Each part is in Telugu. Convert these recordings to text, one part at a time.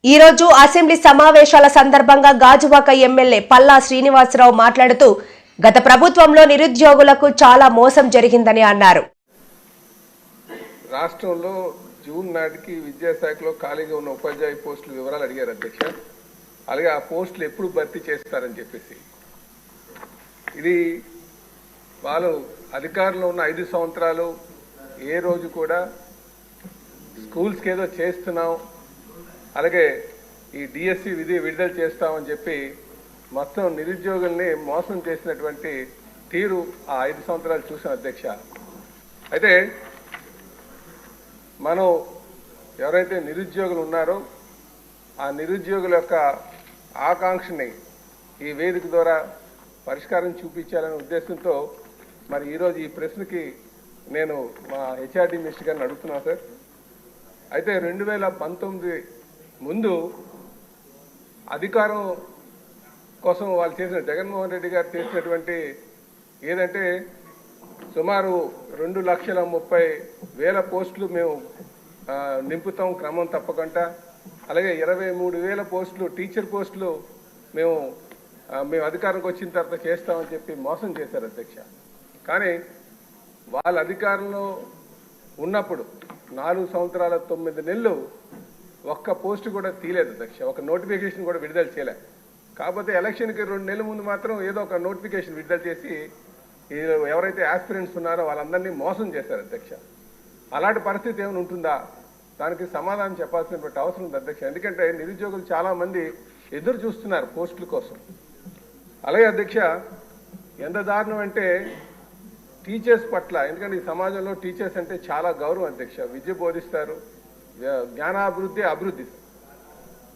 ఈ రోజు అసెంబ్లీ సమావేశాల సందర్భంగా గాజువాక ఎమ్మెల్యే పల్లా శ్రీనివాసరావు మాట్లాడుతూ గత ప్రభుత్వంలో నిరుద్యోగులకు చాలా మోసం జరిగిందని అన్నారు. రాష్ట్రంలో జూన్ నాటికి విద్యాశాఖలో ఖాళీగా ఉన్న ఉపాధ్యాయ పోస్టుల వివరాలు అడిగారు అధ్యక్ష. అలాగే ఆ పోస్టులు ఎప్పుడు భర్తీ చేస్తారని చెప్పేసి ఇది వాళ్ళు అధికారంలో ఉన్న 5 సంవత్సరాలు ఏ రోజు కూడా స్కూల్స్కి ఏదో చేస్తున్నాం, అలాగే ఈ డిఎస్సి విడుదల చేస్తామని చెప్పి మొత్తం నిరుద్యోగుల్ని మోసం చేసినటువంటి తీరు ఆ 5 సంవత్సరాలు చూసాం అధ్యక్ష. అయితే మనం ఎవరైతే నిరుద్యోగులు ఉన్నారో ఆ నిరుద్యోగుల యొక్క ఆకాంక్షని ఈ వేదిక ద్వారా పరిష్కారం చూపించాలనే ఉద్దేశంతో మరి ఈరోజు ఈ ప్రశ్నకి నేను మా హెచ్ఆర్డి మినిస్టర్ గారిని అడుగుతున్నాను సార్. అయితే 2019 ముందు అధికారం కోసం వాళ్ళు చేసిన జగన్మోహన్ రెడ్డి గారు చేసినటువంటి ఏదంటే సుమారు 2,30,000 పోస్టులు మేము నింపుతాం క్రమం తప్పకుండా, అలాగే 23,000 పోస్టులు టీచర్ పోస్టులు మేము అధికారంకి వచ్చిన తర్వాత చేస్తామని చెప్పి మోసం చేశారు అధ్యక్ష. కానీ వాళ్ళ అధికారంలో ఉన్నప్పుడు 4 సంవత్సరాల 9 నెలలు ఒక్క పోస్టు కూడా తీయలేదు అధ్యక్ష, ఒక నోటిఫికేషన్ కూడా విడుదల చేయలే. కాకపోతే ఎలక్షన్కి 2 నెలల ముందు మాత్రం ఏదో ఒక నోటిఫికేషన్ విడుదల చేసి ఎవరైతే ఆస్పిరెంట్స్ ఉన్నారో వాళ్ళందరినీ మోసం చేశారు అధ్యక్ష. అలాంటి పరిస్థితి ఏమైనా ఉంటుందా? దానికి సమాధానం చెప్పాల్సినటువంటి అవసరం ఉంది అధ్యక్ష. ఎందుకంటే నిరుద్యోగులు చాలామంది ఎదురు చూస్తున్నారు పోస్టుల కోసం. అలాగే అధ్యక్ష, ఎంత దారుణం అంటే టీచర్స్ పట్ల, ఎందుకంటే ఈ సమాజంలో టీచర్స్ అంటే చాలా గౌరవం అధ్యక్ష. విద్య బోధిస్తారు, జ్ఞానాభివృద్ధి అభివృద్ధి.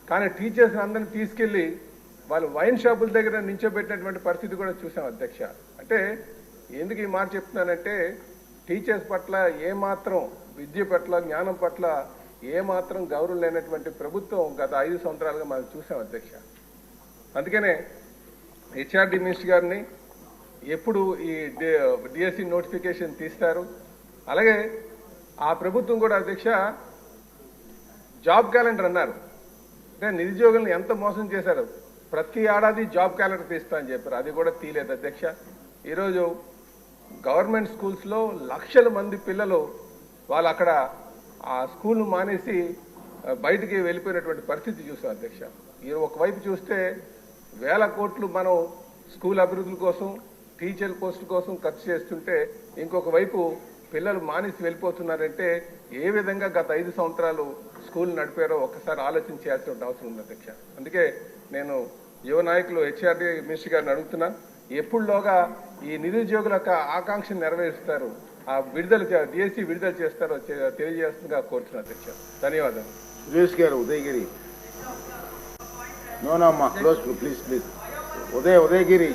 కానీ టీచర్స్ అందరినీ తీసుకెళ్లి వాళ్ళు వైన్ షాపుల దగ్గర నించోబెట్టినటువంటి పరిస్థితి కూడా చూసాం అధ్యక్ష. అంటే ఎందుకు ఈ మాట చెప్తున్నానంటే టీచర్స్ పట్ల ఏమాత్రం, విద్య పట్ల, జ్ఞానం పట్ల ఏమాత్రం గౌరవం లేనటువంటి ప్రభుత్వం గత 5 సంవత్సరాలుగా మనం చూసాం అధ్యక్ష. అందుకనే హెచ్ఆర్డి మినిస్టర్ గారిని ఎప్పుడు ఈ డిఎస్సి నోటిఫికేషన్ తీస్తారు, అలాగే ఆ ప్రభుత్వం కూడా అధ్యక్ష జాబ్ క్యాలెండర్ అన్నారు. అంటే నిరుద్యోగులను ఎంత మోసం చేశారు. ప్రతి ఏడాది జాబ్ క్యాలెండర్ తీస్తా అని చెప్పారు, అది కూడా తీయలేదు అధ్యక్ష. ఈరోజు గవర్నమెంట్ స్కూల్స్లో లక్షల మంది పిల్లలు వాళ్ళు అక్కడ ఆ స్కూల్ను మానేసి బయటికి వెళ్ళిపోయినటువంటి పరిస్థితి చూసాం అధ్యక్ష. ఈ ఒకవైపు చూస్తే 1,000 కోట్లు మనం స్కూల్ అభివృద్ధుల కోసం, టీచర్ పోస్టుల కోసం ఖర్చు చేస్తుంటే ఇంకొక వైపు పిల్లలు మానేసి వెళ్ళిపోతున్నారంటే ఏ విధంగా గత 5 సంవత్సరాలు స్కూల్ నడిపారో ఒక్కసారి ఆలోచన చేయాల్సిన అవసరం ఉంది అధ్యక్ష. అందుకే నేను యువ నాయకులు హెచ్ఆర్డి మినిస్టర్ గారిని అడుగుతున్నా, ఎప్పుడులోగా ఈ నిరుద్యోగుల యొక్క ఆకాంక్షను నెరవేరుస్తారు, ఆ డిఎస్సి విడుదల చేస్తారో తెలియజేస్తుందిగా కోరుతున్నా అధ్యక్ష. ధన్యవాదాలు. సురేష్ గారు, ఉదయగిరి. నో అమ్మా, క్లోజ్ ప్లీజ్. ఉదయగిరి.